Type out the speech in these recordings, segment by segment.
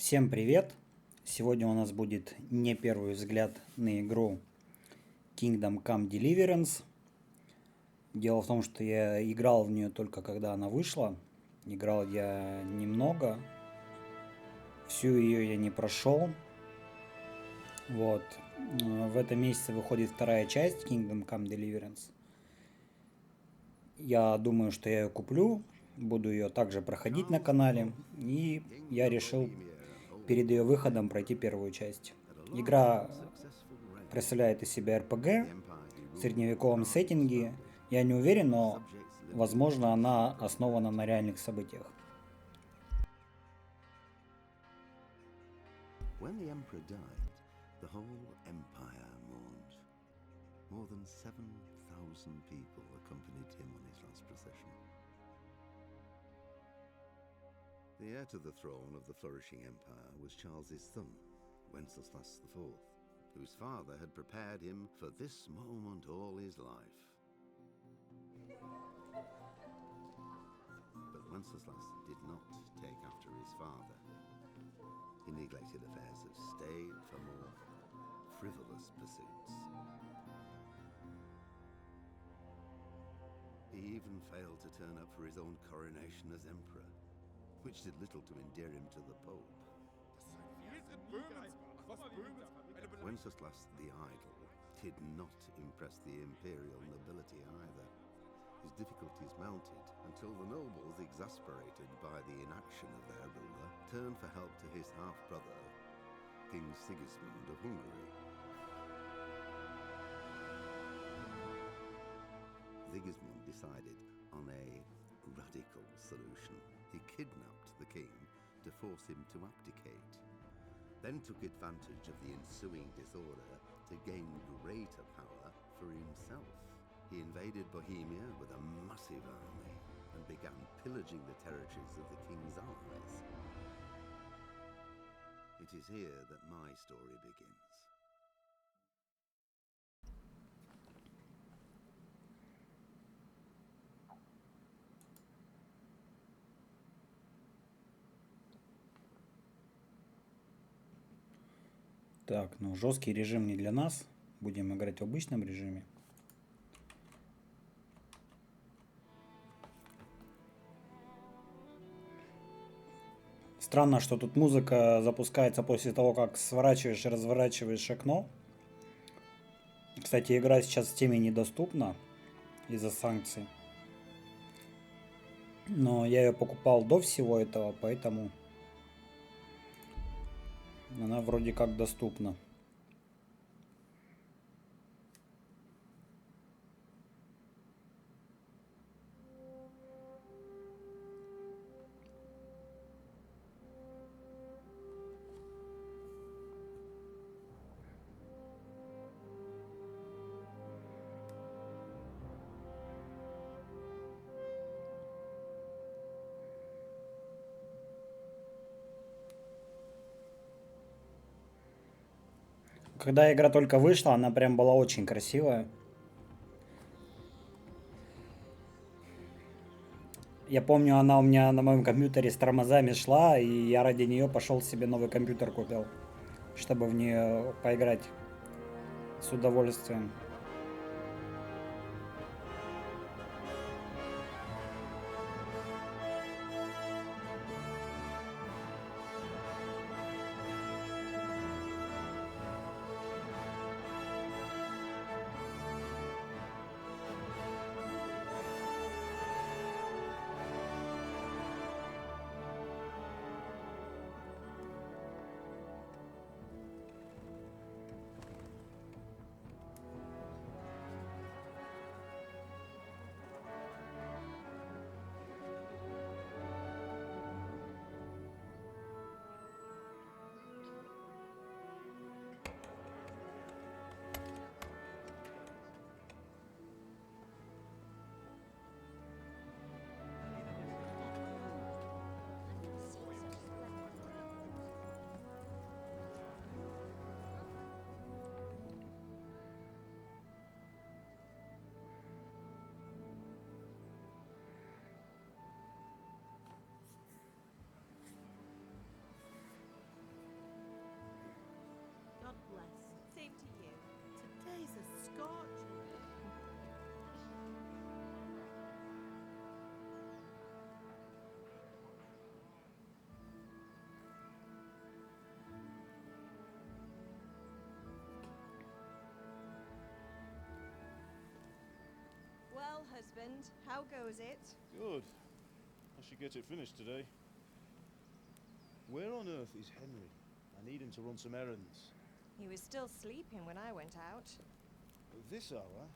Всем привет! Сегодня у нас будет не первый взгляд на игру Come Deliverance. Дело в том, что я играл в нее только когда она вышла. Играл я немного. Всю ее я не прошел. Вот. В этом месяце выходит вторая часть Come Deliverance. Я думаю, что я ее куплю. Буду ее также проходить на канале. И я решил перед ее выходом пройти первую часть. Игра представляет из себя РПГ в средневековом сеттинге. Я не уверен, но возможно она основана на реальных событиях. When the emperor died, the whole empire mourned. More than 7,000 people accompanied him on his last procession. The heir to the throne of the flourishing empire was Charles's son, Wenceslas IV, whose father had prepared him for this moment all his life. But Wenceslas did not take after his father. He neglected affairs of state for more frivolous pursuits. He even failed to turn up for his own coronation as emperor, which did little to endear him to the Pope. Wenceslas the Idle did not impress the imperial nobility either. His difficulties mounted until the nobles, exasperated by the inaction of their ruler, turned for help to his half-brother, King Sigismund of Hungary. Sigismund decided on a radical solution. He kidnapped the king to force him to abdicate, then took advantage of the ensuing disorder to gain greater power for himself. He invaded Bohemia with a massive army and began pillaging the territories of the king's allies. It is here that my story begins. Так, ну жесткий режим не для нас. Будем играть в обычном режиме. Странно, что тут музыка запускается после того, как сворачиваешь и разворачиваешь окно. Кстати, игра сейчас в Steam недоступна из-за санкций. Но я ее покупал до всего этого, поэтому она вроде как доступна. Когда игра только вышла, она прям была очень красивая. Я помню, она у меня на моем компьютере с тормозами шла, и я ради нее пошел себе новый компьютер купил, чтобы в нее поиграть с удовольствием. husband. How goes it? Good. I should get it finished today. Where on earth is Henry? I need him to run some errands. He was still sleeping when I went out. At this hour?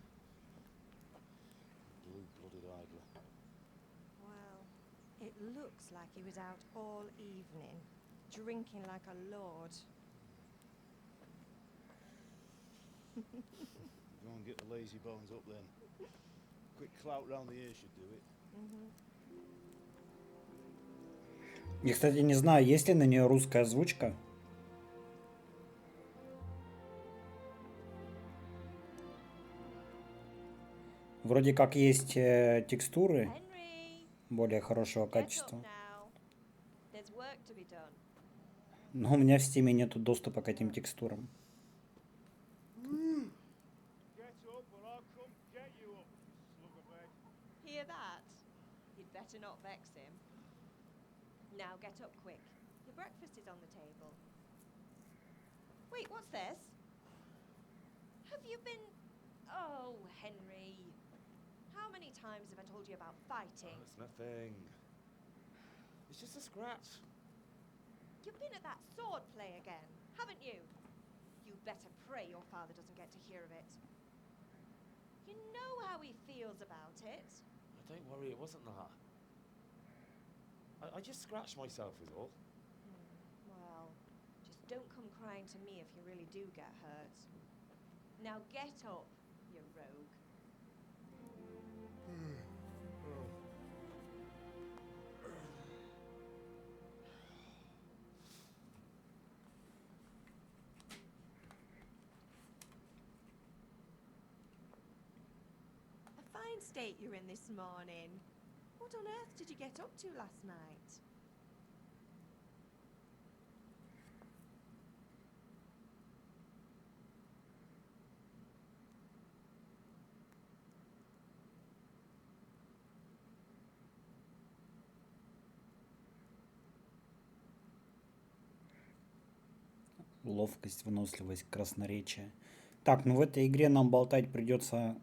Blue-blooded idler. Well, it looks like he was out all evening, drinking like a lord. Go and get the lazy bones up then. Quick clout round the ear should do it. Я, кстати, не знаю, есть ли на нее русская озвучка. Вроде как есть текстуры Henry, более хорошего get up качества. now. There's work to be done. Но у меня в Steam нету доступа к этим текстурам. Get up or I'll come get you up, slug of bed. Hear that? You'd better not vex him. Now get up quick. Your breakfast is on the table. Wait, what's this? Have you been... Oh, Henry. How many times have I told you about fighting? Oh, it's nothing. It's just a scratch. You've been at that sword play again, haven't you? You'd better pray your father doesn't get to hear of it. You know how he feels about it. Oh, don't worry, it wasn't that. I just scratched myself is all. Well, just don't come crying to me if you really do get hurt. Now get up, you rogue. A fine state you're in this morning. What on earth did you get up to last night? Ловкость, выносливость, красноречие. Так, ну в этой игре нам болтать придется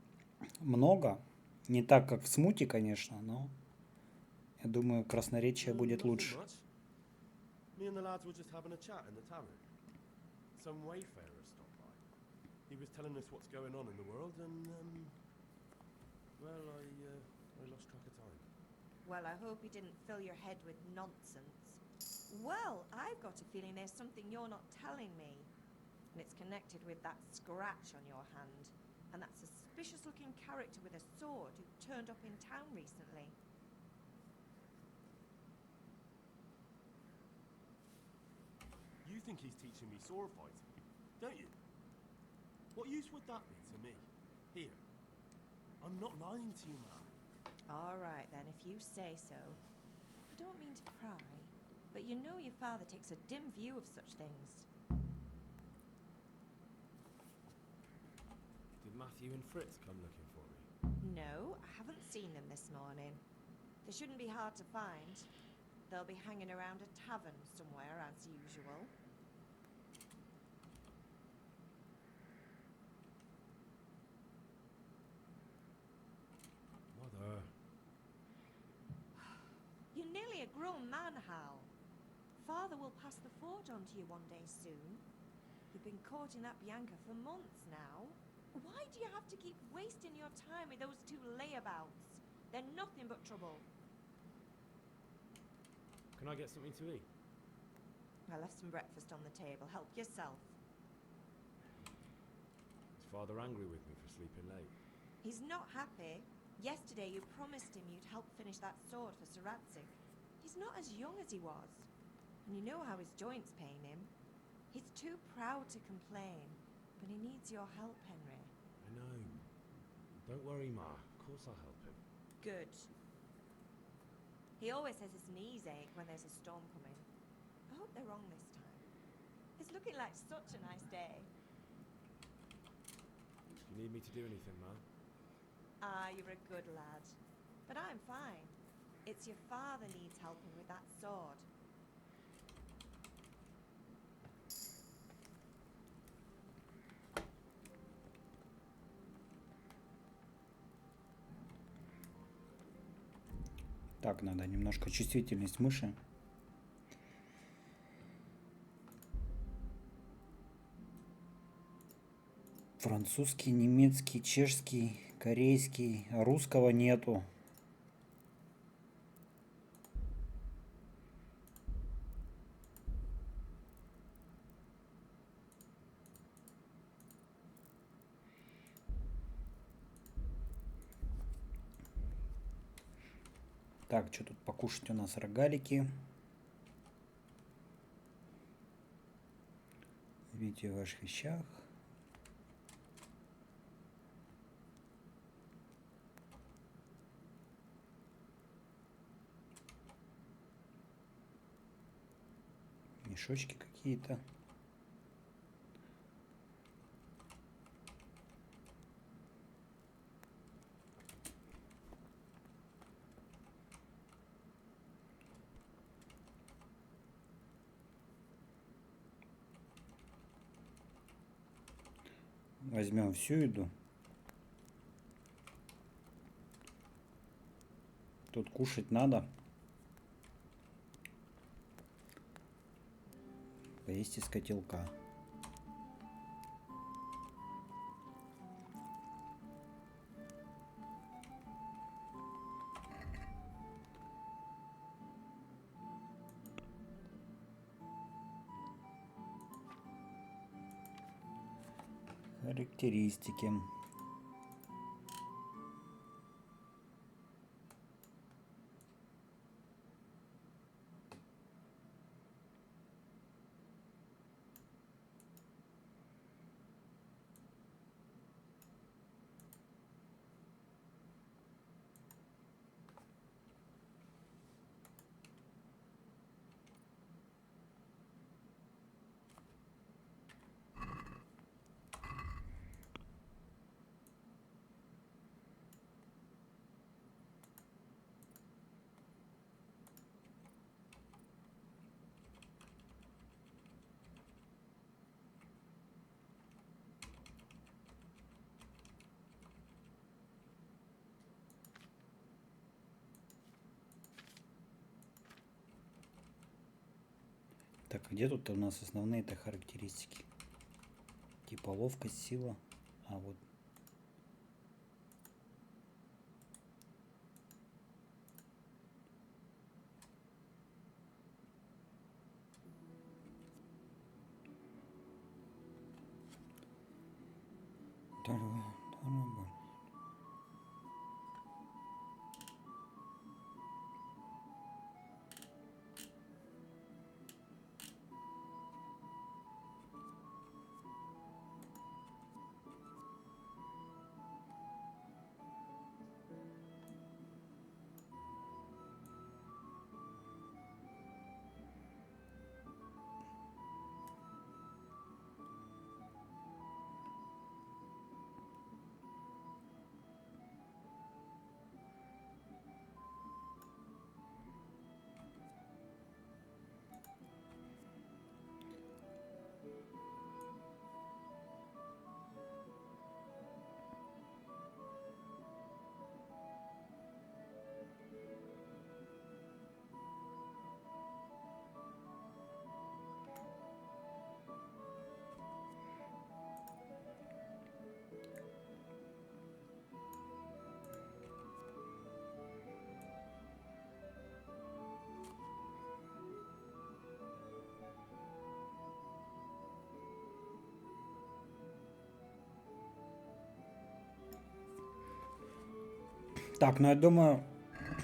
много. Не так, как в смуте, конечно, но я думаю, красноречие будет Nothing лучше. much. Me and the lads were just having a chat in the tavern. Some wayfarer stopped by. He was telling us what's going on in the world, and well, I lost track of time. Well, I hope he didn't fill your head with nonsense. Well, I've got a feeling there's something you're not telling me. And it's connected with that scratch on your hand. And that suspicious-looking character with a sword who turned up in town recently. You think he's teaching me sword fighting, don't you? What use would that be to me? Here. I'm not lying to you, man. All right, then, if you say so. I don't mean to pry, but you know your father takes a dim view of such things. Did Matthew and Fritz come looking for me? No, I haven't seen them this morning. They shouldn't be hard to find. They'll be hanging around a tavern somewhere, as usual. Mother. You're nearly a grown man, Hal. Father will pass the forge on to you one day soon. You've been courting that Bianca for months now. Why do you have to keep wasting your time with those two layabouts? They're nothing but trouble. Can I get something to eat? I left some breakfast on the table. Help yourself. Is Father angry with me for sleeping late? He's not happy. Yesterday you promised him you'd help finish that sword for Sir Radzig. He's not as young as he was. And you know how his joints pain him. He's too proud to complain. But he needs your help, Henry. I know. Don't worry, Ma. Of course I'll help him. Good. He always says his knees ache when there's a storm coming. I hope they're wrong this time. It's looking like such a nice day. Do you need me to do anything, Ma? Ah, you're a good lad. But I'm fine. It's your father needs helping with that sword. Так, надо немножко чувствительность мыши. Французский, немецкий, чешский, корейский. Русского нету. Так, что тут покушать у нас? Рогалики. Видите в ваших вещах. Мешочки какие-то. Возьмем всю еду. Тут кушать надо. Поесть из котелка. Характеристики. Так, где тут у нас основные-то характеристики? Типа ловкость, сила. А вот. Так, ну я думаю,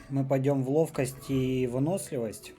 мы пойдем в ловкость и выносливость.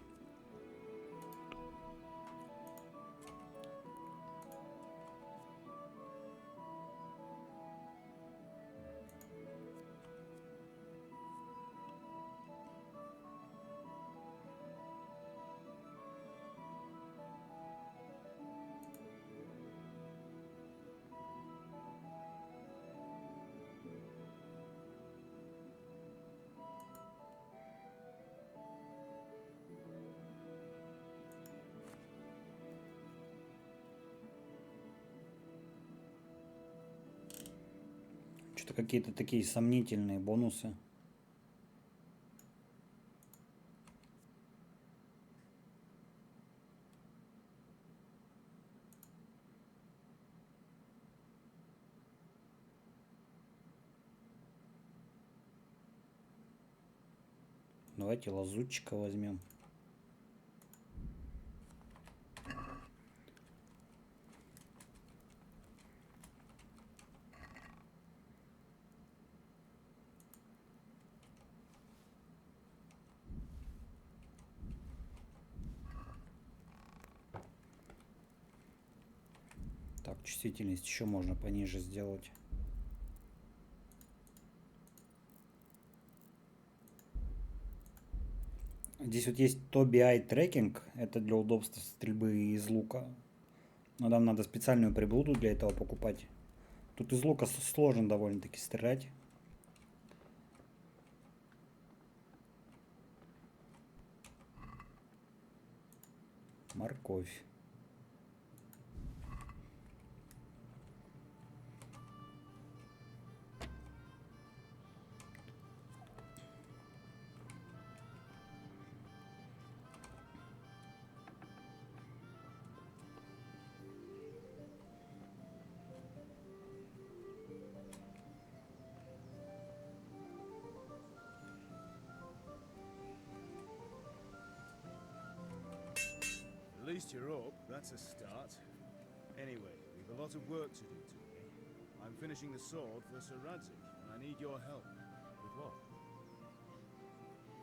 Что-то какие-то такие сомнительные бонусы. Давайте лазутчика возьмем. Так, чувствительность еще можно пониже сделать. Здесь вот есть Tobii Eye Tracking, это для удобства стрельбы из лука. Но нам надо специальную приблуду для этого покупать. Тут из лука сложно довольно-таки стрелять. Морковь. At least you're up, that's a start. Anyway, we've a lot of work to do today. I'm finishing the sword for Sir Radzik, and I need your help. With what?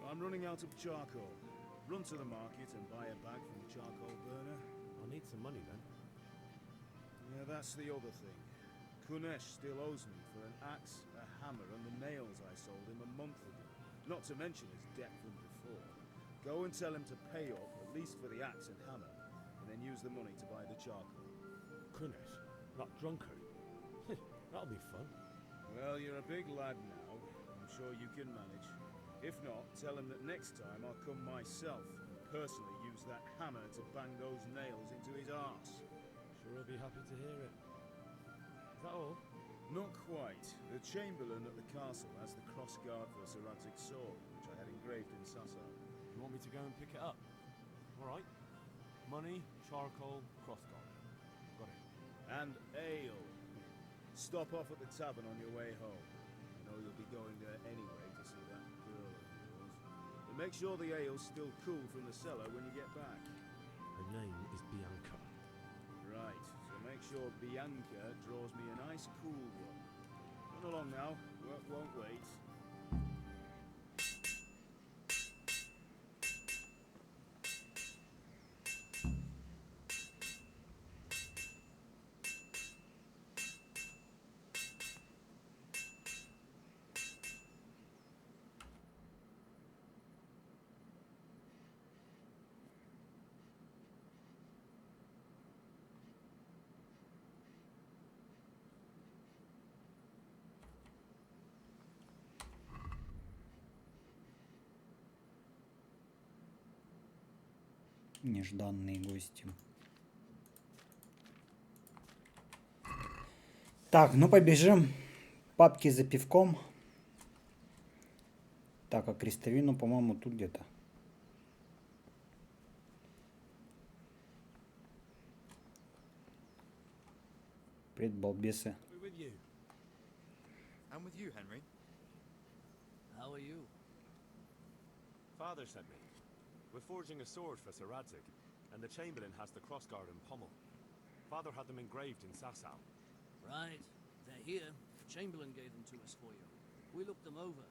I'm running out of charcoal. Run to the market and buy a bag from the charcoal burner. I'll need some money then. Yeah, that's the other thing. Kunesh still owes me for an axe, a hammer, and the nails I sold him a month ago. Not to mention his debt from before. Go and tell him to pay up, at least for the axe and hammer, and then use the money to buy the charcoal. Kunesh, that drunkard. That'll be fun. Well, you're a big lad now. I'm sure you can manage. If not, tell him that next time I'll come myself and personally use that hammer to bang those nails into his arse. Sure he'll be happy to hear it. Is that all? Not quite. The Chamberlain at the castle has the cross guard for Sir Radzig's sword, which I had engraved in Sasau. You want me to go and pick it up? Alright. Money, charcoal, crossguard. Got it. And ale. Stop off at the tavern on your way home. I know you'll be going there anyway to see that girl of yours. But make sure the ale's still cool from the cellar when you get back. Her name is Bianca. Right, so make sure Bianca draws me a nice cool one. Run along now, work won't wait. Нежданные гости. Так, ну побежим. Папки за пивком. Так, а крестовину, по-моему, тут где-то. Привет, балбесы. We're with you. I'm with you, Henry. How are you? Father sent me. We're forging a sword for Sir Radzik, and the Chamberlain has the crossguard and pommel. Father had them engraved in Sasau. Right. They're here. The Chamberlain gave them to us for you. We looked them over.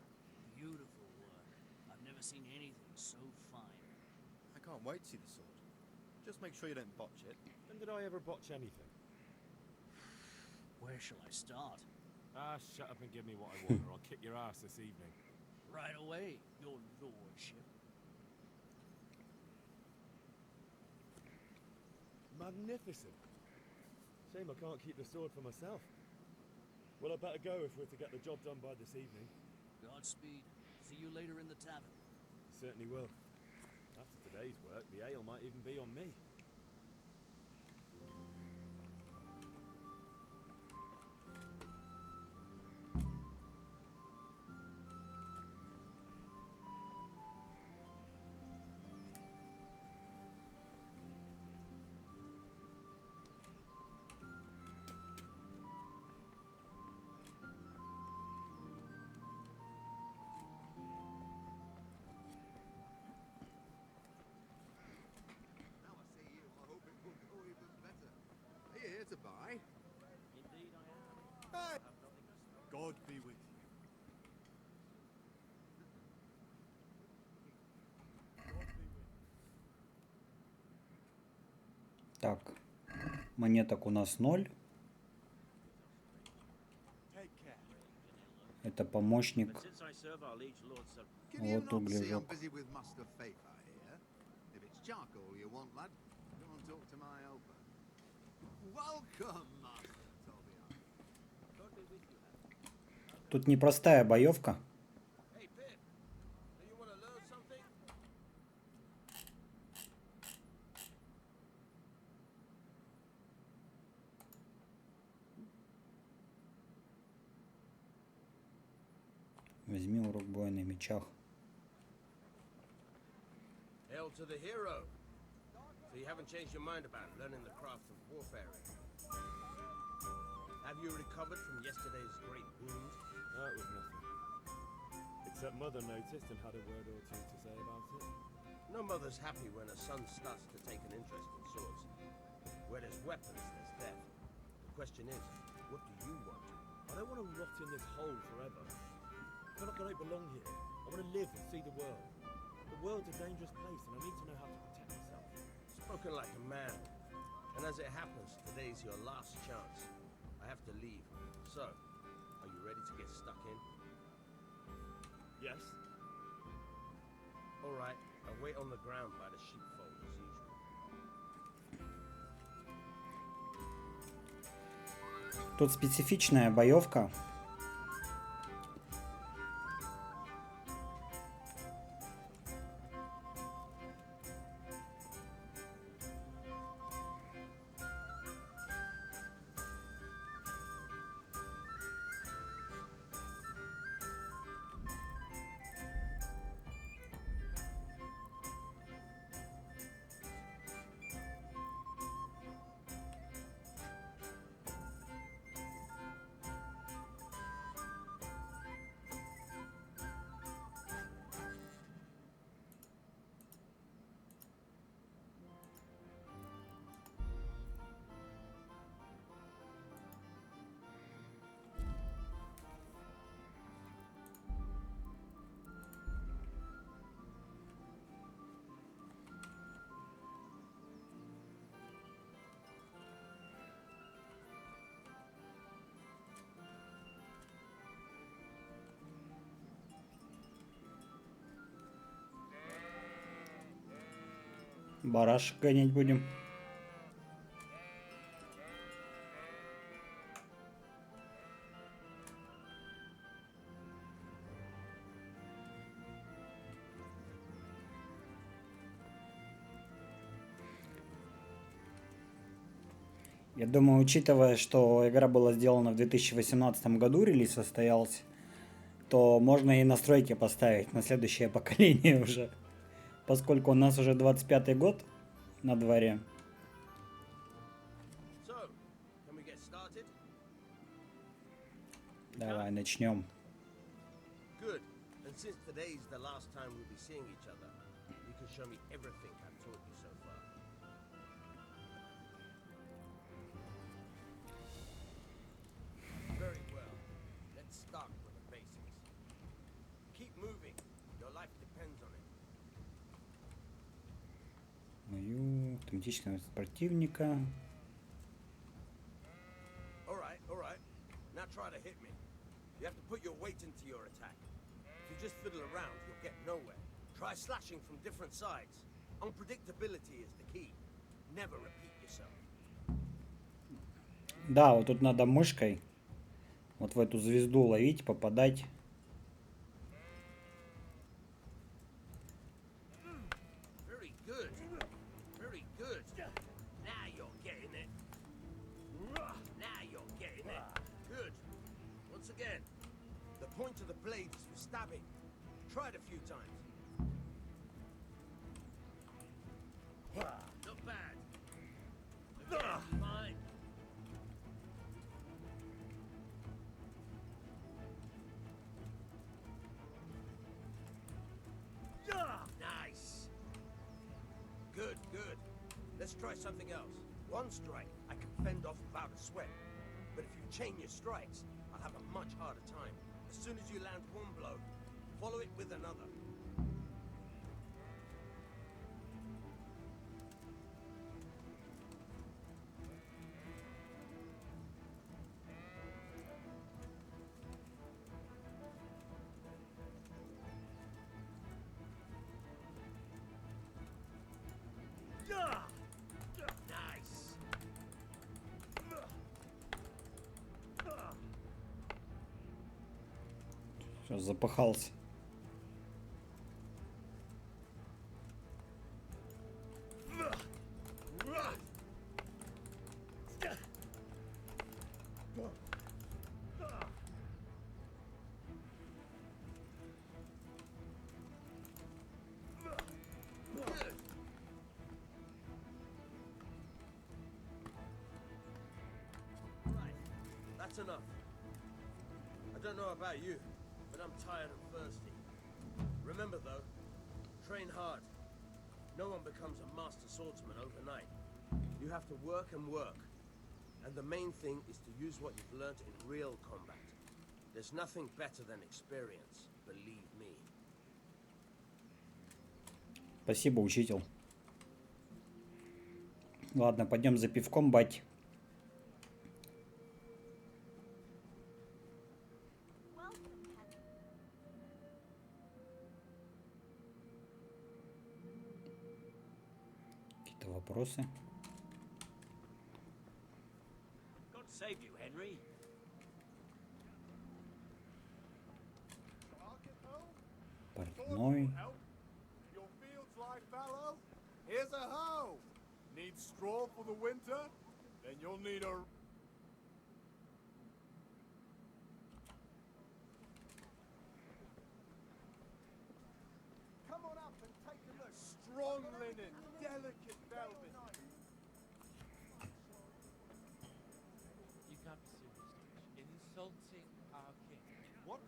Beautiful work. I've never seen anything so fine. I can't wait to see the sword. Just make sure you don't botch it. When did I ever botch anything? Where shall I start? Ah, shut up and give me what I want, or I'll kick your ass this evening. Right away, your lordship. Magnificent. Shame I can't keep the sword for myself. Well, I better go if we're to get the job done by this evening. Godspeed. See you later in the tavern. Certainly will. After today's work, the ale might even be on me. to buy? Indeed I am. Hey! I have nothing to spare. God be with you. Так, монеток у нас 0. Take care. Это помощник. But since I serve our liege lord, sir, Can you Вот not see I'm углежок. busy with Master Fafa here? If it's charcoal you want, lad, go and talk to my helper. Welcome, Master Tobias. God be with you, lad. Тут непростая боевка. Hey, Pip. Do you want to learn something? Возьми урок боя на мечах. Hail to the hero. So you haven't changed your mind about learning the craft of warfare? Have you recovered from yesterday's great wound? That was nothing. Except Mother noticed and had a word or two to say about it. No mother's happy when a son starts to take an interest in swords. Where there's weapons, there's death. The question is, what do you want? I don't want to rot in this hole forever. I feel like I don't belong here. I want to live and see the world. The world's a dangerous place and I need to know how to protect myself. Spoken like a man. And as it happens, today's your last chance. I have to leave. So, are you ready to get stuck in? Yes? All right, I'll wait on the ground by the sheepfold as usual. Тут специфичная боевка. Барашек гонять будем. Я думаю, учитывая, что игра была сделана в 2018 году, релиз состоялся, то можно и настройки поставить на следующее поколение уже. Поскольку у нас уже 25-й год на дворе. So, can we get started? Давай, начнем. Good. And since today's the last time we'll be seeing each other, you can show me everything I've taught you so far. Very well. Let's start with the basics. Keep moving. Your life depends on it. Мою автоматичного противника. All right. Now try to hit me. You have to put your weight into your attack. If you just fiddle around, you'll get nowhere. Try slashing from different sides. Unpredictability is the key. Never repeat yourself. Да, вот тут надо мышкой вот в эту звезду ловить, попадать. Very good. Very good. Now you're getting it. Now you're getting it. Good. Once again. The point of the blade is for stabbing. Try it a few times. Not bad. Again, fine. Nice. Good. Let's try something else. One strike, I can fend off without a sweat. But if you chain your strikes, I'll have a much harder time. As soon as you land one blow, follow it with another. Nice. Все, запахался. That's enough. I don't know about you, but I'm tired and thirsty. Remember though, train hard. No one becomes a master swordsman overnight. You have to work and work. And the main thing is to use what you've learned in real combat. There's nothing better than experience, believe me. Спасибо, учитель. Ладно, пойдем за пивком, бать. Какие-то вопросы? God save you, Henry. Портной. Your fields lie fallow? Here's a hoe! Need straw for the winter? Then you'll need a... Come on up and take a look. Strong linen, delicate velvet. You can't be serious. Insulting our king. What?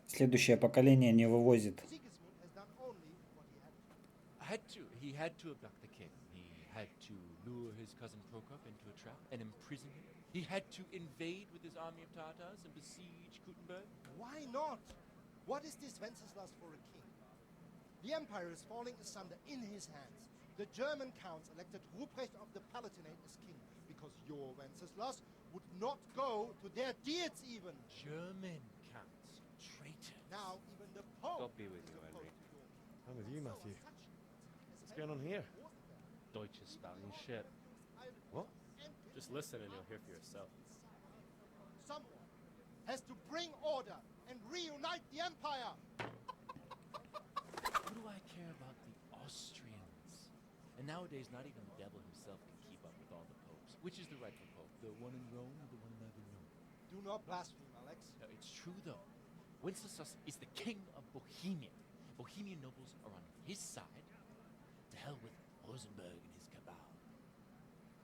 Следующее поколение не вывозит. Sigismund has done only what he had to. He had to abduct the king. He had to lure his cousin Prokop into a trap and imprison him. He had to invade with his army of Tartars and besiege Kuttenberg. Why not? What is this Wenceslas for a king? The empire is falling asunder in his hands. The German counts elected Ruprecht of the Palatinate as king because your Wenceslas would not go to their deeds even. German counts. Traitors. Now even the Pope God be with you, is Henry. opposed to your king. I'm with you, Matthew. So such What's going on here? Deutsch is spouting shit. What? Just listen and you'll hear for yourself. Someone has to bring order and reunite the empire. What do I care about the Austrians? And nowadays, not even the devil himself can keep up with all the popes. Which is the rightful pope? The one in Rome or the one in Avignon? Do not blaspheme, Alex. No, it's true though. Wenceslas is the king of Bohemia. Bohemian nobles are on his side. To hell with Rosenberg and his cabal.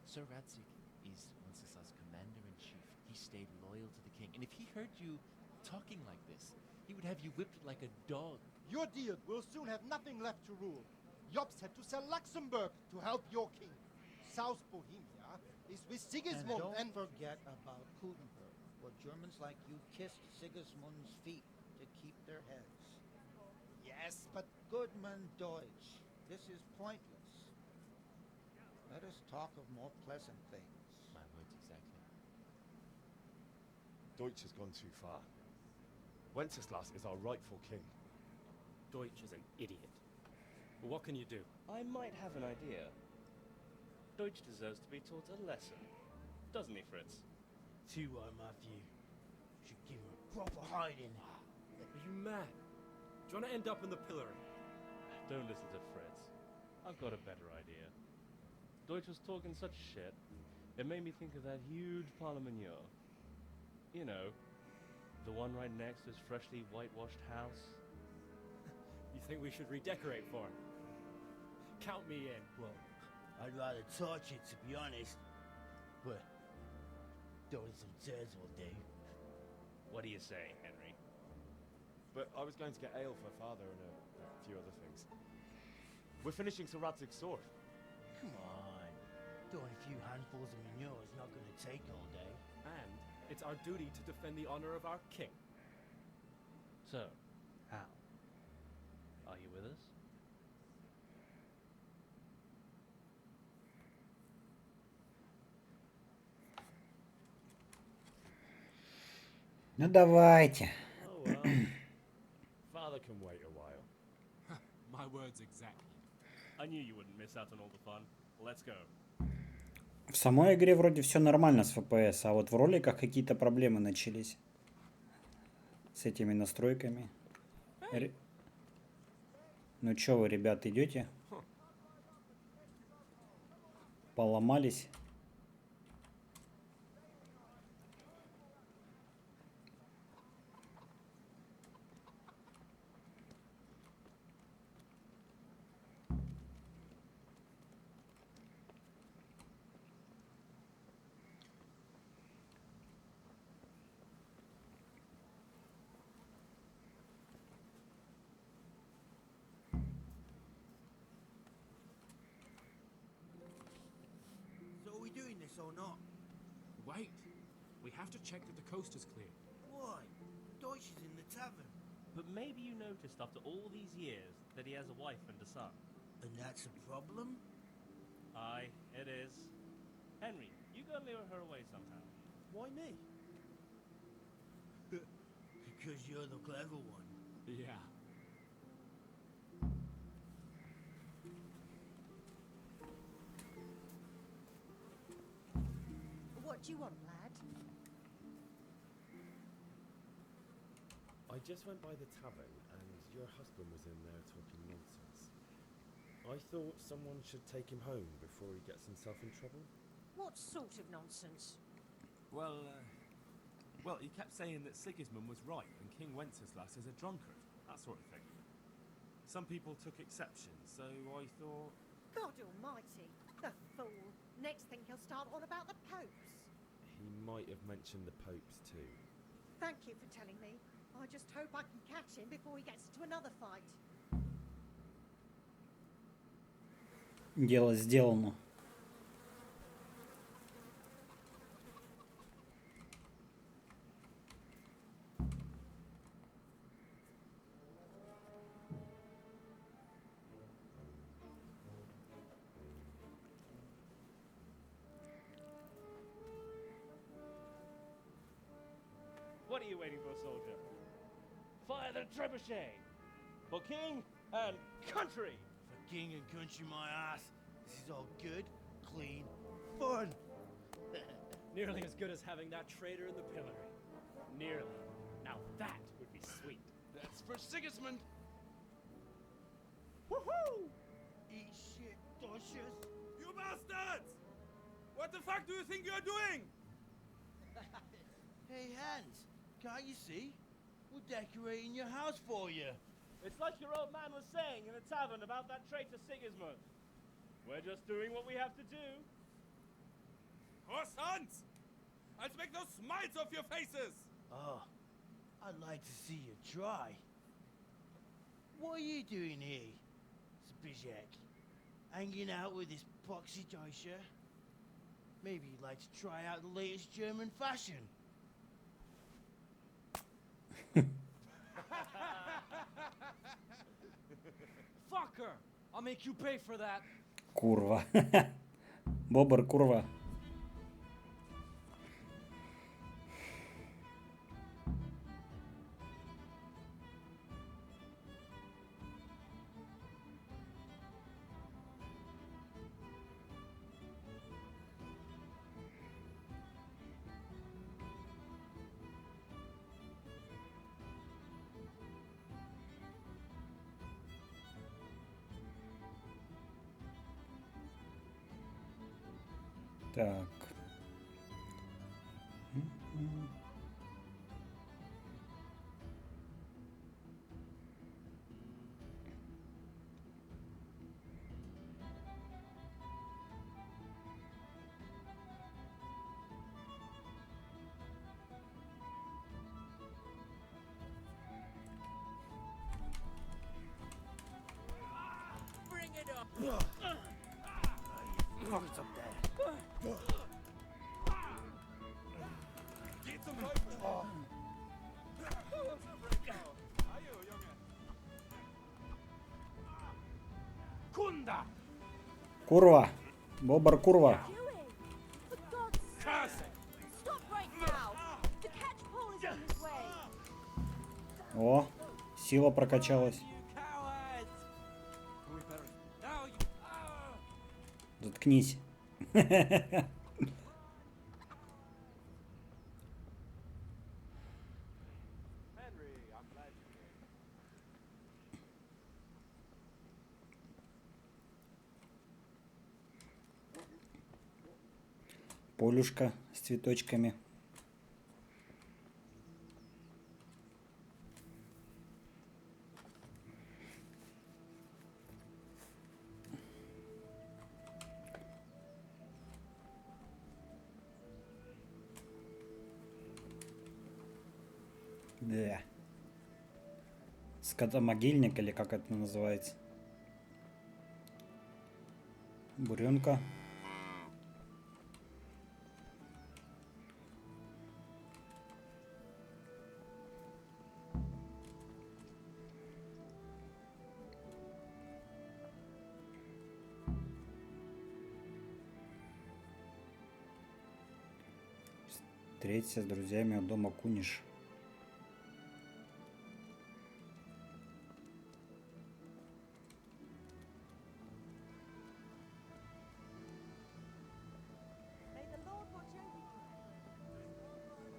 Sir Radzig is Wenceslas' commander-in-chief. He stayed loyal to the king. And if he heard you talking like this, he would have you whipped like a dog. Your Diet will soon have nothing left to rule. Jobst had to sell Luxembourg to help your king. South Bohemia is with Sigismund And don't forget about Kuttenberg, where Germans like you kissed Sigismund's feet to keep their heads. Yes, but Goodman Deutsch, this is pointless. Let us talk of more pleasant things. My words exactly. Deutsch has gone too far. Wenceslas is our rightful king. Deutsch is an idiot. But what can you do? I might have an idea. Deutsch deserves to be taught a lesson. Doesn't he, Fritz? Too right, Matthew. Should give him a proper hiding. Are you mad? Do you want to end up in the pillory? Don't listen to Fritz. I've got a better idea. Deutsch was talking such shit, it made me think of that huge Parliament. You know, the one right next to his freshly whitewashed house. You think we should redecorate for him? Count me in. Well, I'd rather torch it, to be honest. But throwing some turds will do. What are you saying, Henry? But I was going to get ale for father and a few other things. We're finishing Sir Radzig's sword. Come on. Don't if you few handfuls of manure is not going to take all day. And it's our duty to defend the honor of our king. So, Hal, are you with us? Ну давайте. Oh well. Father can wait a while. My words exactly. I knew you wouldn't miss out on all the fun. Let's go. В самой игре вроде все нормально с FPS, а вот в роликах какие-то проблемы начались с этими настройками. Ну чё вы, ребят, идете? Поломались? So are we doing this or not? Wait. We have to check that the coast is clear. Why? Deutsch is in the tavern. But maybe you noticed after all these years that he has a wife and a son. And that's a problem? Aye, it is. Henry, you go lure her away somehow. Why me? Because you're the clever one. Yeah. What do you want, lad? I just went by the tavern and your husband was in there talking nonsense. I thought someone should take him home before he gets himself in trouble. What sort of nonsense? Well, he kept saying that Sigismund was right and King Wenceslas is a drunkard, that sort of thing. Some people took exception, so I thought... God almighty, the fool. Next thing he'll start on about the popes. He might have mentioned the popes too. Thank you for telling me. I just hope I can catch him before he gets into another fight. Дело сделано. What are you waiting for, soldier? Fire the trebuchet! For king and country! For king and country, my ass. This is all good, clean, fun. Nearly as good as having that traitor in the pillory. Nearly. Now that would be sweet. That's for Sigismund. Woohoo! Eat shit, Docious. You bastards! What the fuck do you think you're doing? Hey, Hans, can't you see? We're decorating your house for you. It's like your old man was saying in the tavern about that traitor Sigismund. We're just doing what we have to do. Croissants! I'll make those smiles off your faces! Oh, I'd like to see you try. What are you doing here, Zbigniew? Hanging out with this poxy Deutscher? Maybe you'd like to try out the latest German fashion. Fucker! I'll make you pay for that. Курва. Бобр, курва. Так. Bring it up! Fuck's up there. Курва! Бобр, курва! Stop right now! The catch pole is in his way! О, сила прокачалась. Заткнись. Полюшка с цветочками. Да. Скотомогильник, или как это называется? Буренка. Встреться с друзьями у дома Куниш. May the Lord watch over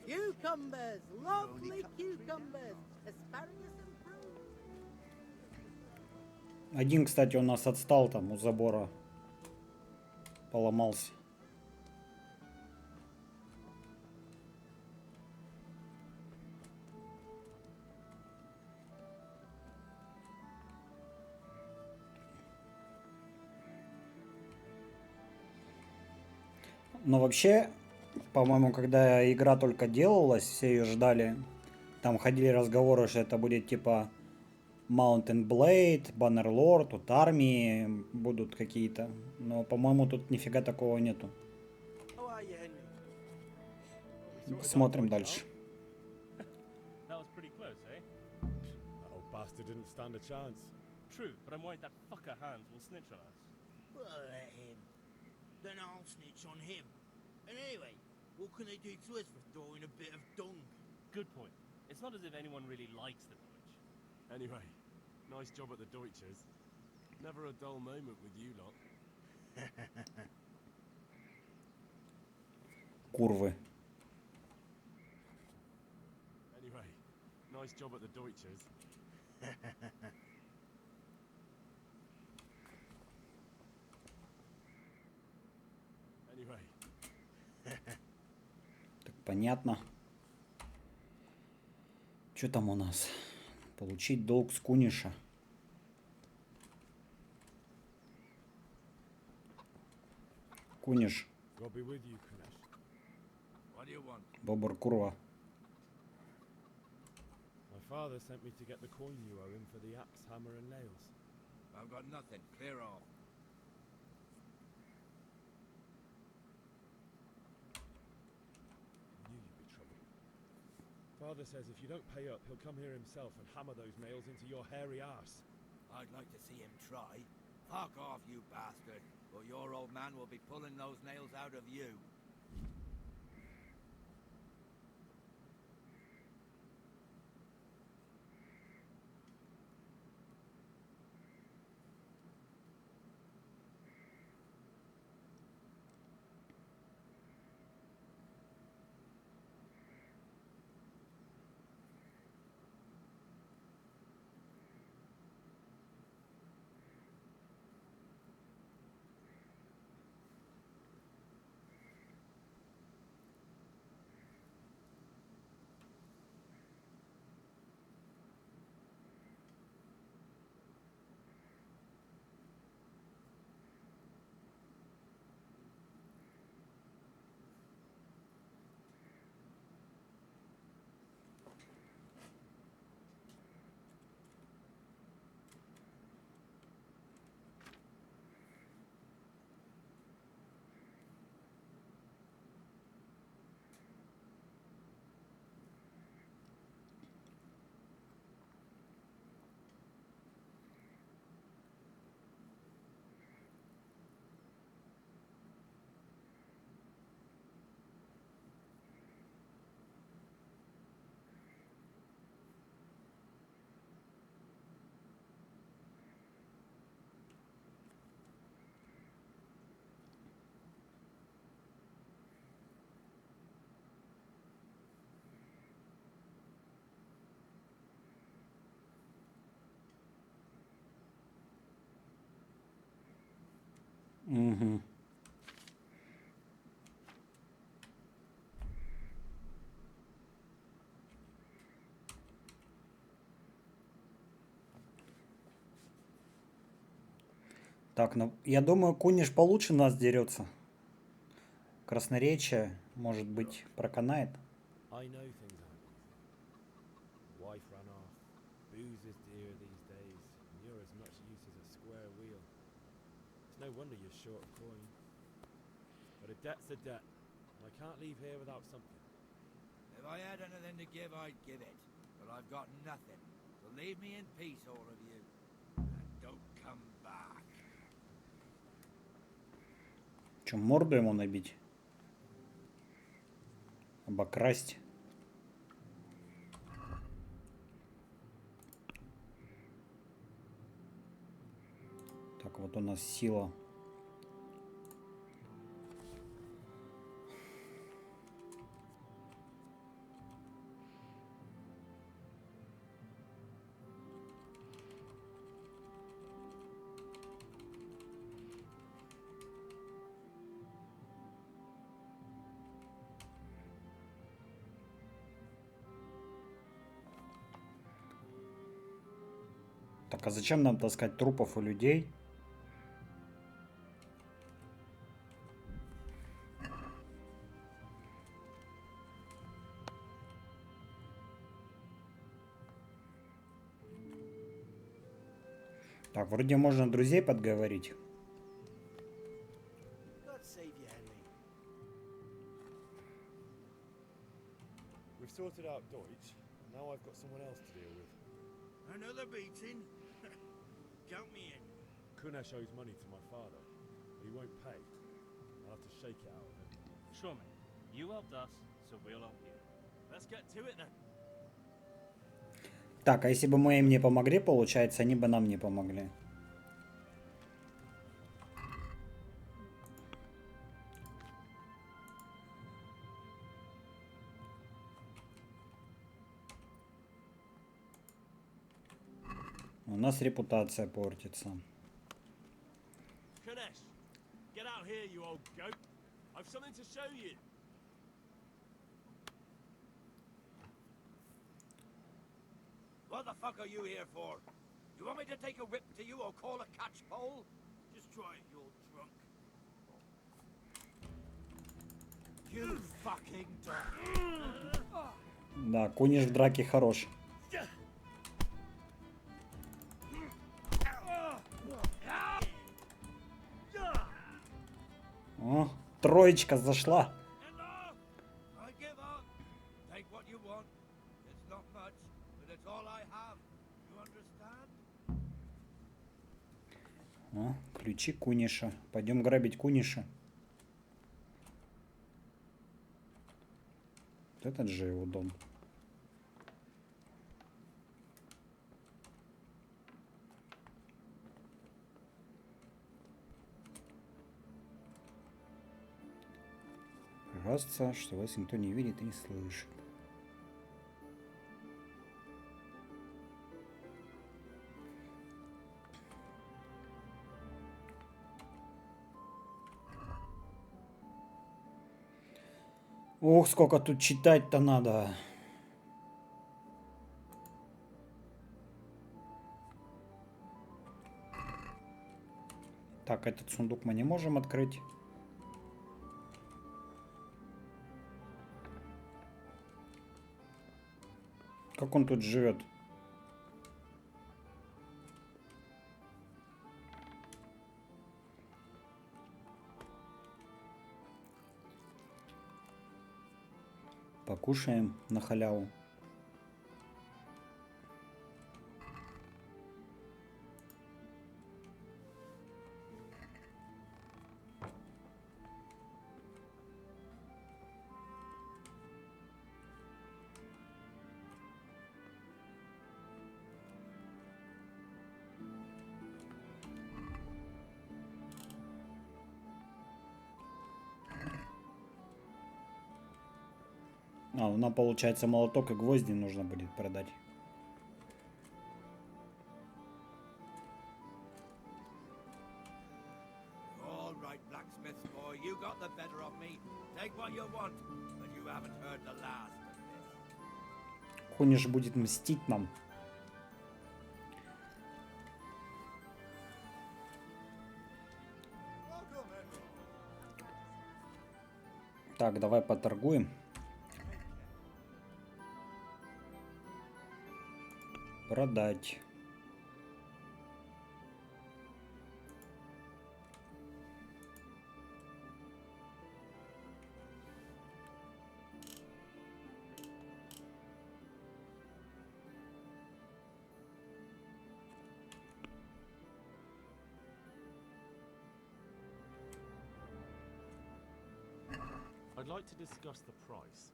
you. Cucumbers! Lovely cucumbers! Asparagus and fruit! Один, кстати, у нас отстал там у забора. Поломался. Но вообще, по-моему, когда игра только делалась, все ее ждали. Там ходили разговоры, что это будет типа Mountain Blade, Bannerlord, тут армии будут какие-то. Но, по-моему, тут нифига такого нету. Смотрим дальше. That was pretty close, eh? That old bastard didn't stand a chance. True, but I'm worried that fucker Hans will snitch on us. Well, let him. Then I'll snitch on him. And anyway, what can they do to us for throwing a bit of dung? Good point. It's not as if anyone really likes the Deutsch. Anyway, nice job at the Deutschers. Never a dull moment with you lot. Курвы. Anyway, nice job at the Deutschers. Anyway. Так, понятно. Что там у нас? Получить долг с Куниша. Куниш. God be with you, Kunesh. What do you want? Бобр, курва. My father sent me to get the coin you owe him for the axe, hammer, and nails. I've got nothing. Clear off. I knew you'd be trouble. Father says if you don't pay up, he'll come here himself and hammer those nails into your hairy arse. I'd like to see him try. Fuck off, you bastard, or your old man will be pulling those nails out of you. Угу. Так, ну, я думаю, Куниш получше нас дерется. Красноречие, может быть, проканает. I know things aren't quite. Wife ran off. Booze is dear these days, and you're as much use as a square wheel. It's no wonder you're short of coin. But a debt's a debt, and I can't leave here without something. If I had anything to give, I'd give it. But I've got nothing. So leave me in peace, all of you. And don't come back. Че, морду ему набить? Обокрасть? Так, вот у нас сила. Так, а зачем нам таскать трупов у людей? Так, вроде можно друзей подговорить. God save you, Henry. We've sorted out Deutsch, and now I've got someone else to deal with. Another beating? Count me in. Kunesh owes money to my father, but he won't pay. I'll have to shake it out of him. Sure, mate. You helped us, so we'll help you. Let's get to it then. Так, а если бы мы им не помогли, получается, они бы нам не помогли. У нас репутация портится. Kunesh, get out here, you old goat. I've something to show you. What the fuck are you here for? You want me to take a whip to you or call a catch pole? Just try it, you old drunk. You fucking dog. Да, Куниш в драке хорош. О, троечка зашла. I give up. Take what you want. It's not much, but it's all I have. You understand? О, ключи Куниша. Пойдем грабить Куниша. Вот этот же его дом. Кажется, что вас никто не видит и не слышит. Ох, сколько тут читать-то надо. Так, этот сундук мы не можем открыть. Как он тут живет? Покушаем на халяву. А, нам, получается, молоток и гвозди нужно будет продать. All you got the better of me. Take what you want, but you haven't heard the last of this. Хуниш будет мстить нам. Так, давай поторгуем. Продать. I'd like to discuss the price.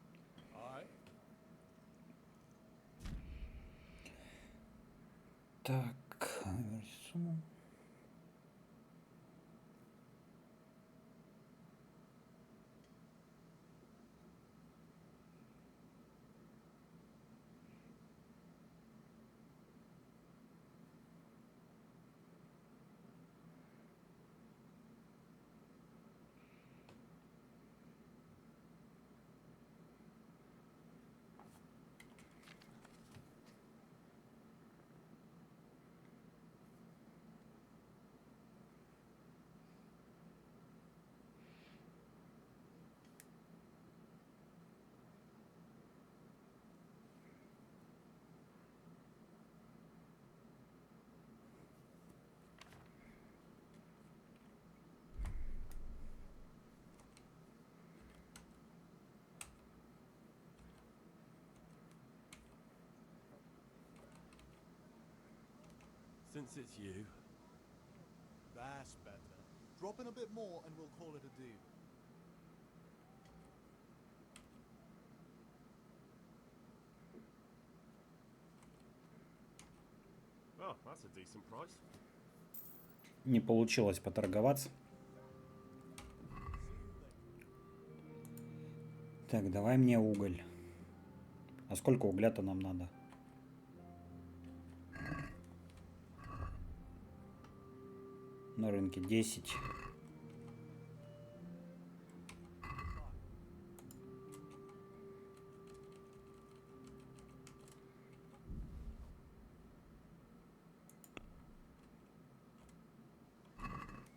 Aye. Так, сумму. Since it's you. That's better. Drop in a bit more and we'll call it a deal. Oh, that's a decent price. Не получилось поторговаться. Так, давай мне уголь. А сколько угля-то нам надо? На рынке 10.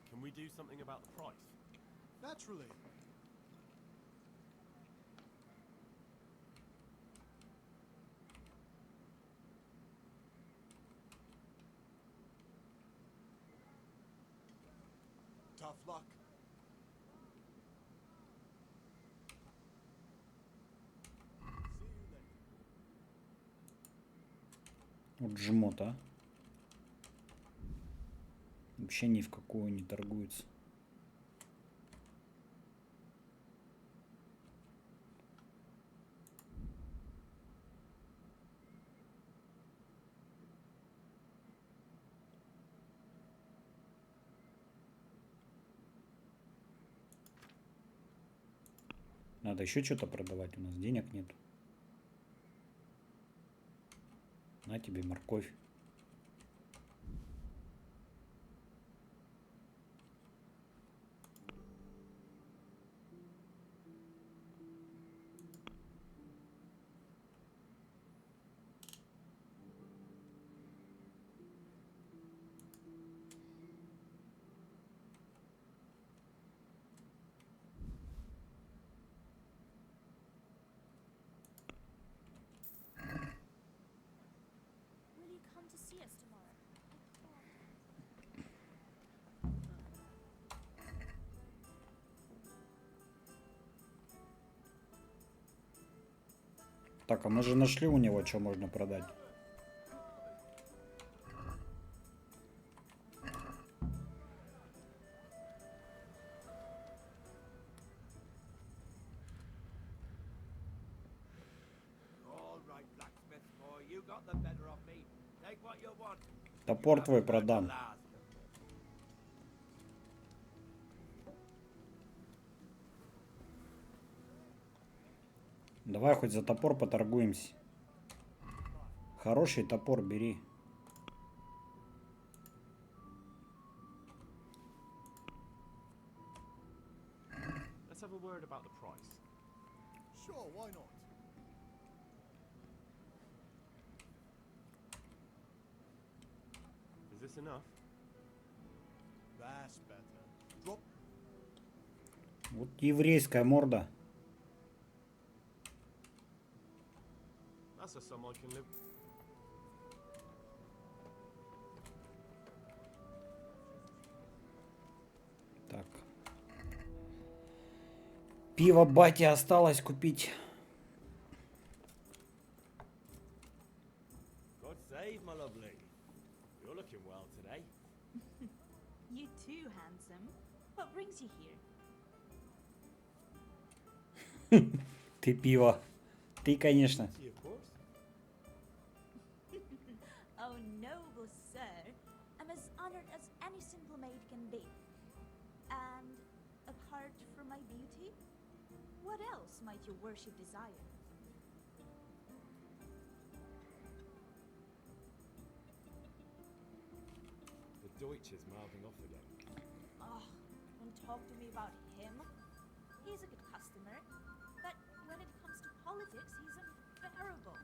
Can we do something about the price? Naturally. Tough luck. Вот жмот, а. Вообще ни в какую не торгуется. Надо еще что-то продавать, у нас денег нет. На тебе морковь. Will you come to see us tomorrow? Так, а мы же нашли у него, что можно продать. All right, blacksmith boy, you got the better of me. Take what you want. Топор твой продам. Давай хоть за топор поторгуемся. Хороший топор бери. Sure, why not? Is this enough? That's better. Drop. Вот еврейская морда. That's a sum I can live. Так. Пиво бате осталось купить. God save, my lovely. You're looking well today. You too, handsome. What brings you here? Ты пиво. Ты, конечно. Of course. Oh, noble sir. I'm as honored as any simple maid can be. And apart from my beauty, what else might your worship desire? The Deutsch is mouthing off again. Oh, don't talk to me about him. He's a good customer, but when it comes to politics, he's unbearable.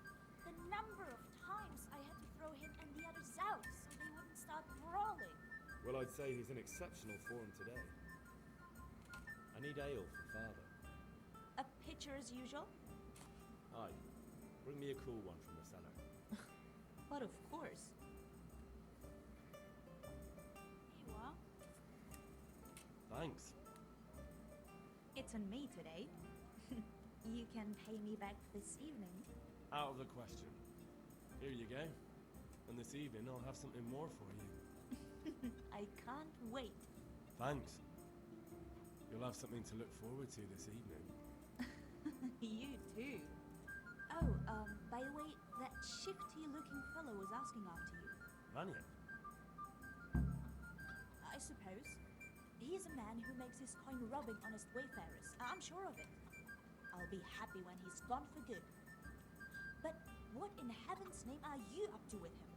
The number of times I had to throw him and the others out so they wouldn't start brawling. Well, I'd say he's in exceptional form today. I need ale for father. A pitcher as usual? Aye. Bring me a cool one from the cellar. But of course. Here you are. Thanks. It's on me today. You can pay me back this evening. Out of the question. Here you go. And this evening I'll have something more for you. I can't wait. Thanks. You'll have something to look forward to this evening. You too. Oh, by the way, that shifty-looking fellow was asking after you. Vanya? I suppose. He's a man who makes his coin robbing honest wayfarers. I'm sure of it. I'll be happy when he's gone for good. But what in heaven's name are you up to with him?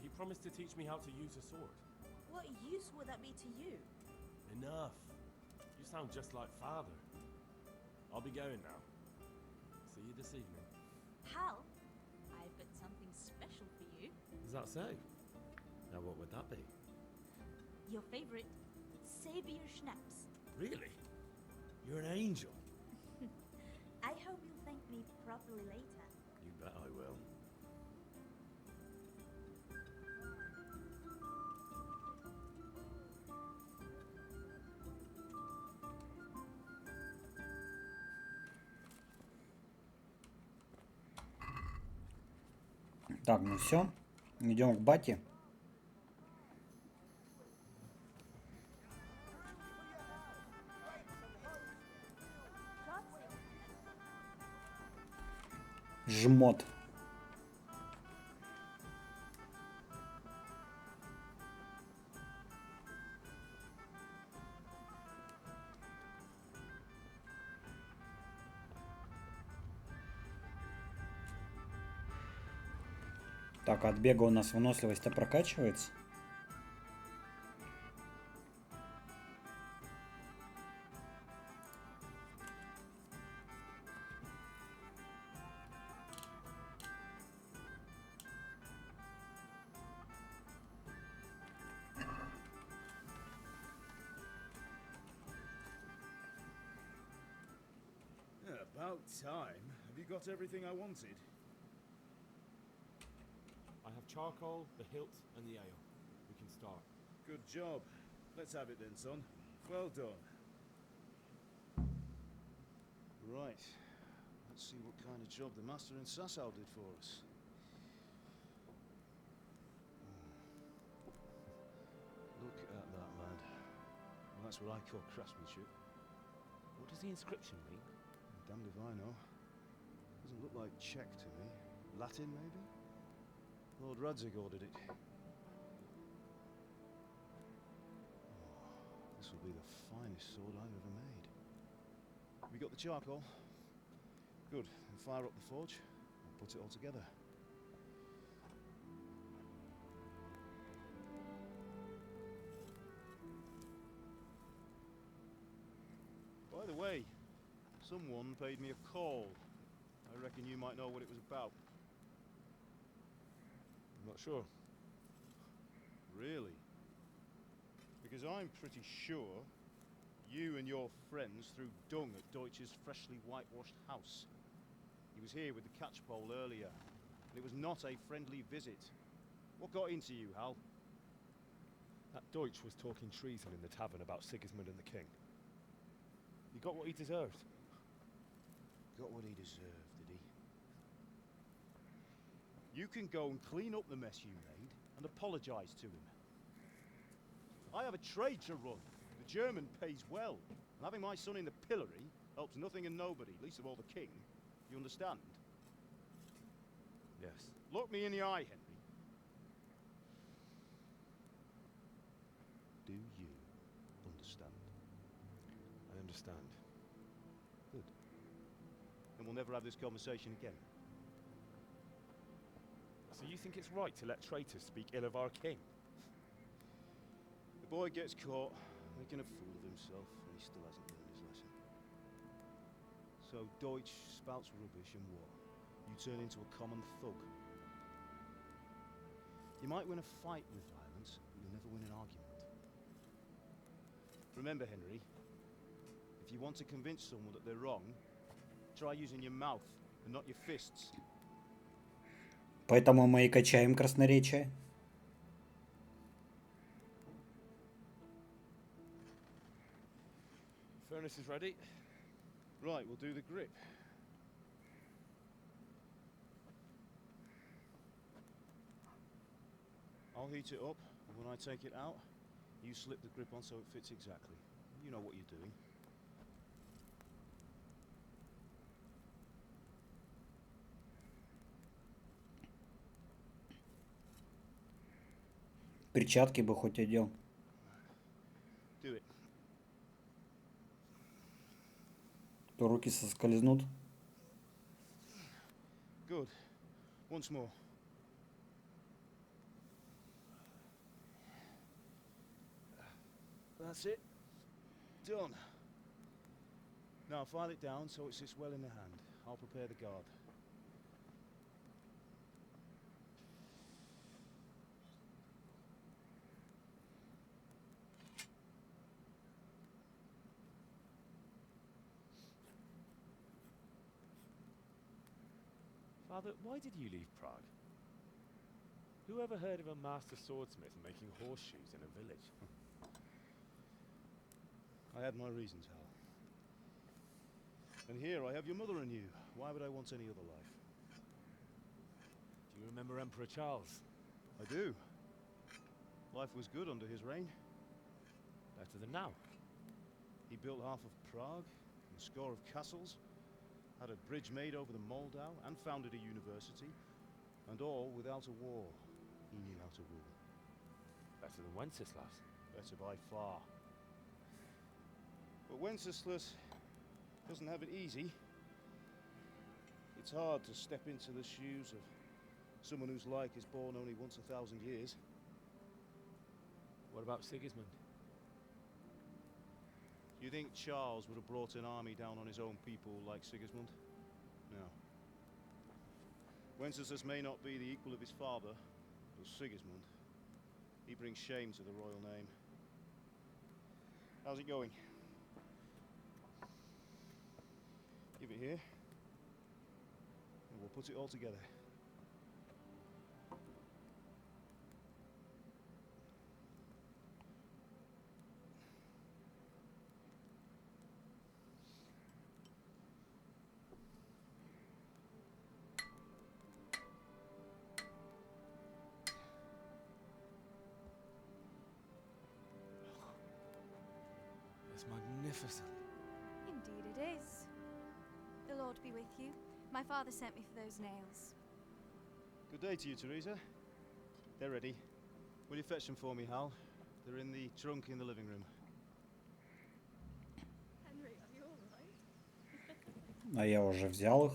He promised to teach me how to use a sword. What use would that be to you? Enough. You sound just like father. I'll be going now. See you this evening. Hal, I've got something special for you. Is that so? Now what would that be? Your favorite, Sabier Schnapps. Really? You're an angel. I hope you'll thank me properly later. You bet I will. Так, ну все. Идем к бате. Жмот. Так, от бега у нас выносливость-то прокачивается. Yeah, about time. Have you got everything I wanted? I have charcoal, the hilt, and the ale. We can start. Good job. Let's have it then, son. Well done. Right. Let's see what kind of job the master in Sasau did for us. Look at that, lad. Well, that's what I call craftsmanship. What does the inscription mean? Damned if I know. Doesn't look like Czech to me. Latin, maybe? Lord Radzig ordered it. Oh, this will be the finest sword I've ever made. Have you got the charcoal? Good. Then fire up the forge and put it all together. By the way, Someone paid me a call. I reckon you might know what it was about. I'm not sure. Really? Because I'm pretty sure you and your friends threw dung at Deutsch's freshly whitewashed house. He was here with the catchpole earlier, and it was not a friendly visit. What got into you, Hal? That Deutsch was talking treason in the tavern about Sigismund and the king. He got what he deserved. Got what he deserved, did he? You can go and clean up the mess you made and apologize to him. I have a trade to run. The German pays well. And having my son in the pillory helps nothing and nobody, least of all the king. You understand? Yes. Look me in the eye, Henry. Do you understand? I understand. Good. Then we'll never have this conversation again. So you think it's right to let traitors speak ill of our king? The boy gets caught, making a fool of himself, and he still hasn't learned his lesson. So Deutsch spouts rubbish, and what? You turn into a common thug. You might win a fight with violence, but you'll never win an argument. Remember, Henry, if you want to convince someone that they're wrong, try using your mouth and not your fists. Поэтому мы и качаем красноречие. Furnace is ready. Right, we'll do the grip. I'll heat it up, and when I take it out, you slip the grip on so it fits exactly. You know what you're doing. Перчатки бы хоть одел. Do it. То руки соскользнут. Good. Once more. That's it. Done. Now file it down so it sits well in the hand. I'll prepare the guard. Father, why did you leave Prague? Who ever heard of a master swordsmith making horseshoes in a village? I had my reasons, Hal. And here I have your mother and you. Why would I want any other life? Do you remember Emperor Charles? I do. Life was good under his reign. Better than now. He built half of Prague, and a score of castles, had a bridge made over the Moldau, and founded a university, and all without a war. He knew how to rule. Better than Wenceslas. Better by far. But Wenceslas doesn't have it easy. It's hard to step into the shoes of someone whose like is born only once 1,000 years. What about Sigismund? Do you think Charles would have brought an army down on his own people like Sigismund? No. Wenceslas may not be the equal of his father, but Sigismund, he brings shame to the royal name. How's it going? Give it here, and we'll put it all together. It's magnificent. Indeed it is. The Lord be with you. My father sent me for those nails. Good day to you, Teresa. They're ready. Will you fetch them for me, Hal? They're in the trunk in the living room. Henry, are you alright? А я уже взял их.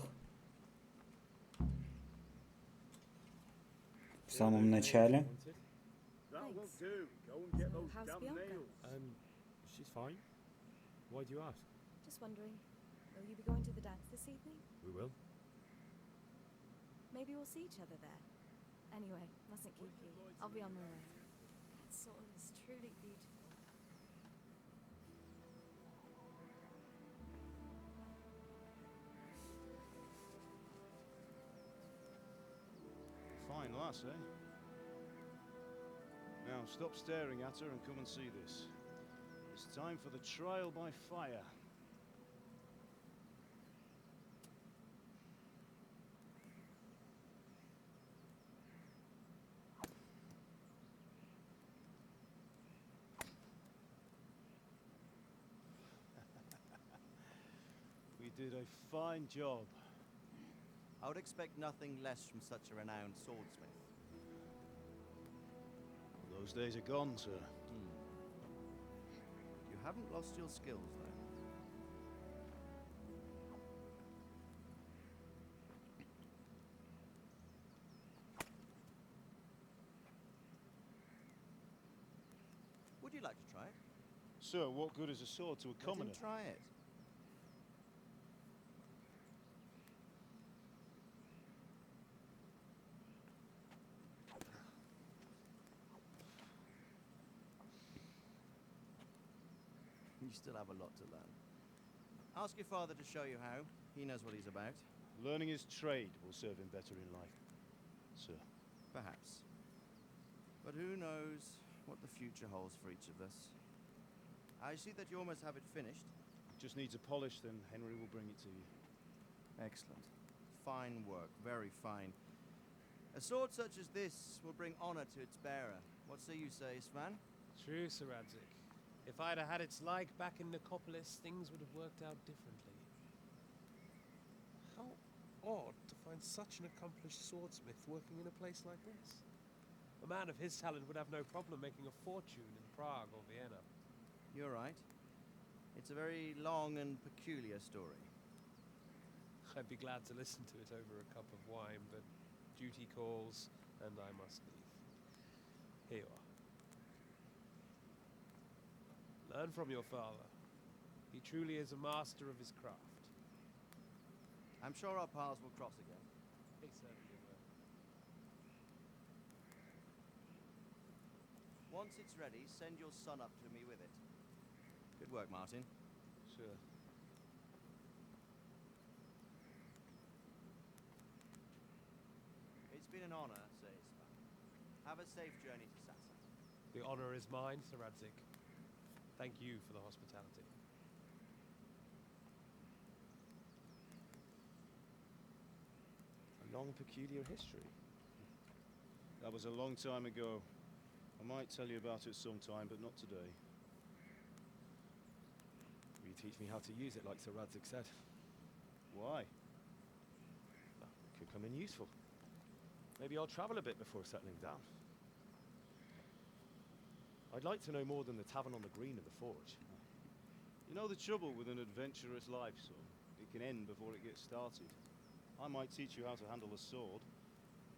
В самом начале. That won't do. Go and get those How's damn Bianca? nails. She's fine. Why do you ask? Just wondering. Will you be going to the dance this evening? We will. Maybe we'll see each other there. Anyway, mustn't keep you. I'll be on my way. That sword is truly beautiful. Fine lass, eh? Now stop staring at her and come and see this. It's time for the trial by fire. We did a fine job. I would expect nothing less from such a renowned swordsmith. Well, those days are gone, sir. You haven't lost your skills, though. Would you like to try it? Sir, what good is a sword to a commoner? Let him try it. You still have a lot to learn. Ask your father to show you how. He knows what he's about. Learning his trade will serve him better in life, sir. Perhaps. But who knows what the future holds for each of us. I see that you almost have it finished. It just needs a polish, then Henry will bring it to you. Excellent. Fine work, very fine. A sword such as this will bring honor to its bearer. What say you, Svan? True, Sir Radzik. If I'd have had its like back in Nicopolis, things would have worked out differently. How odd to find such an accomplished swordsmith working in a place like this. A man of his talent would have no problem making a fortune in Prague or Vienna. You're right. It's a very long and peculiar story. I'd be glad to listen to it over a cup of wine, but duty calls, and I must leave. Here you are. Learn from your father. He truly is a master of his craft. I'm sure our paths will cross again. He certainly will. Once it's ready, send your son up to me with it. Good work, Martin. Sure. It's been an honor, Sir Isvan. Have a safe journey to Sassa. The honor is mine, Sir Radzik. Thank you for the hospitality. A long, peculiar history. That was a long time ago. I might tell you about it sometime, but not today. Will you teach me how to use it like Sir Radzik said? Why? Well, it could come in useful. Maybe I'll travel a bit before settling down. I'd like to know more than the tavern on the green and the forge. You know the trouble with an adventurous life, son? It can end before it gets started. I might teach you how to handle a sword,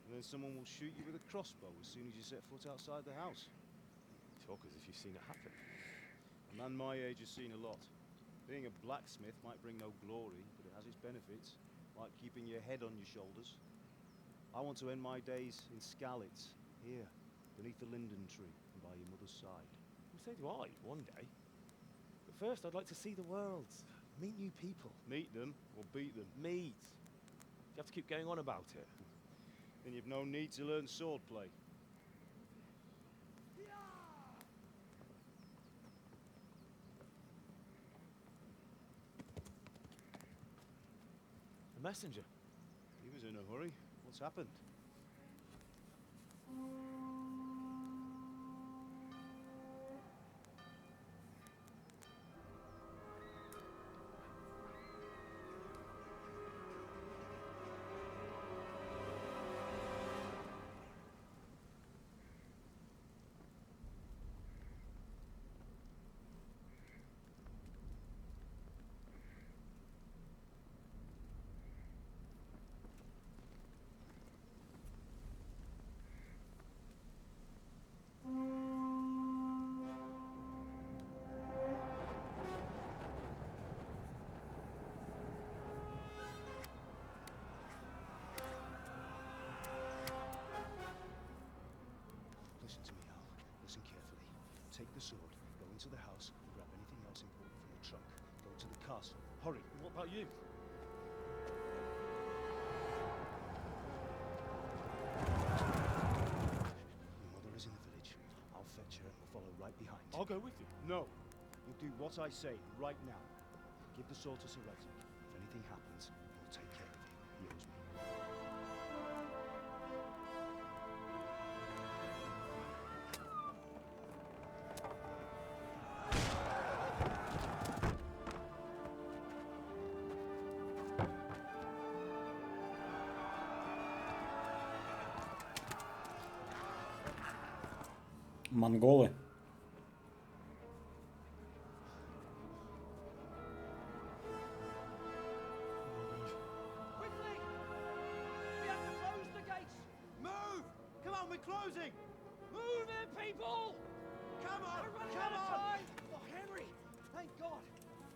and then someone will shoot you with a crossbow as soon as you set foot outside the house. You talk as if you've seen it happen. A man my age has seen a lot. Being a blacksmith might bring no glory, but it has its benefits, like keeping your head on your shoulders. I want to end my days in Skalitz, here, beneath the linden tree, and by your mother's side. Well, so do I, one day. But first, I'd like to see the world, meet new people. Meet them, or beat them? Meet. You have to keep going on about it. Then you've no need to learn swordplay. A messenger. He was in a hurry. What's happened? take the sword, go into the house, and grab anything else important from the trunk. Go to the castle. Hurry. What about you? Your mother is in the village. I'll fetch her and we'll follow right behind. I'll go with you. No. You'll do what I say right now. Give the sword to Sir Radzik. If anything happens, he'll take care of you. He owes me. Монголы. Quickly! We have to close the gates! Move! Come on, we're closing! Move it, people! Come on! We're running out of time! Oh, Henry! Thank God!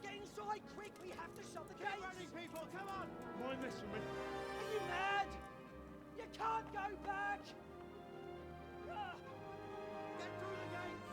Get inside, quick! We have to shut the gates! Get ready, people! Come on! Mind this for me. Are you mad? You can't go back! Ah! Get through the gates!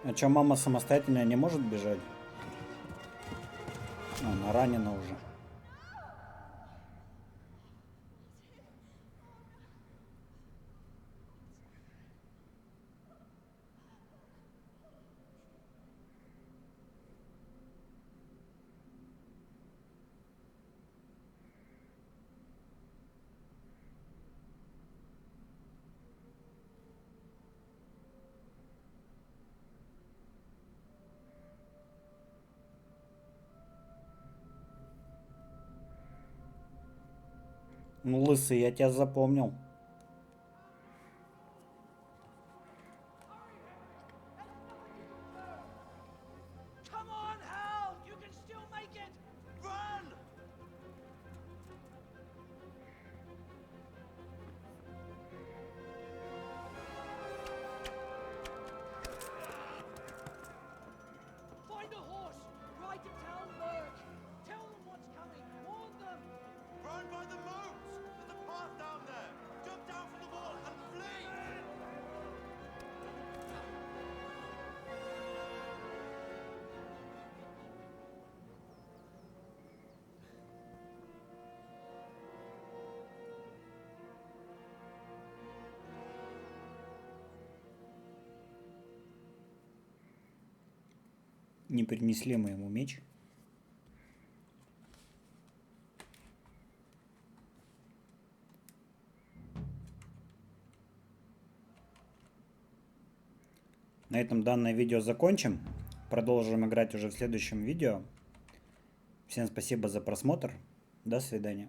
А чё, мама самостоятельно не может бежать? Она ранена уже. Ну, лысый, я тебя запомнил. Come on, Hal! You can still make it! Run! Find a horse! Ride to town, Merc! Tell them what's coming! Warn them! Run by the moat! There's a path down there! Jump down from the wall and flee! Не принесли мы ему меч. На этом данное видео закончим. Продолжим играть уже в следующем видео. Всем спасибо за просмотр. До свидания.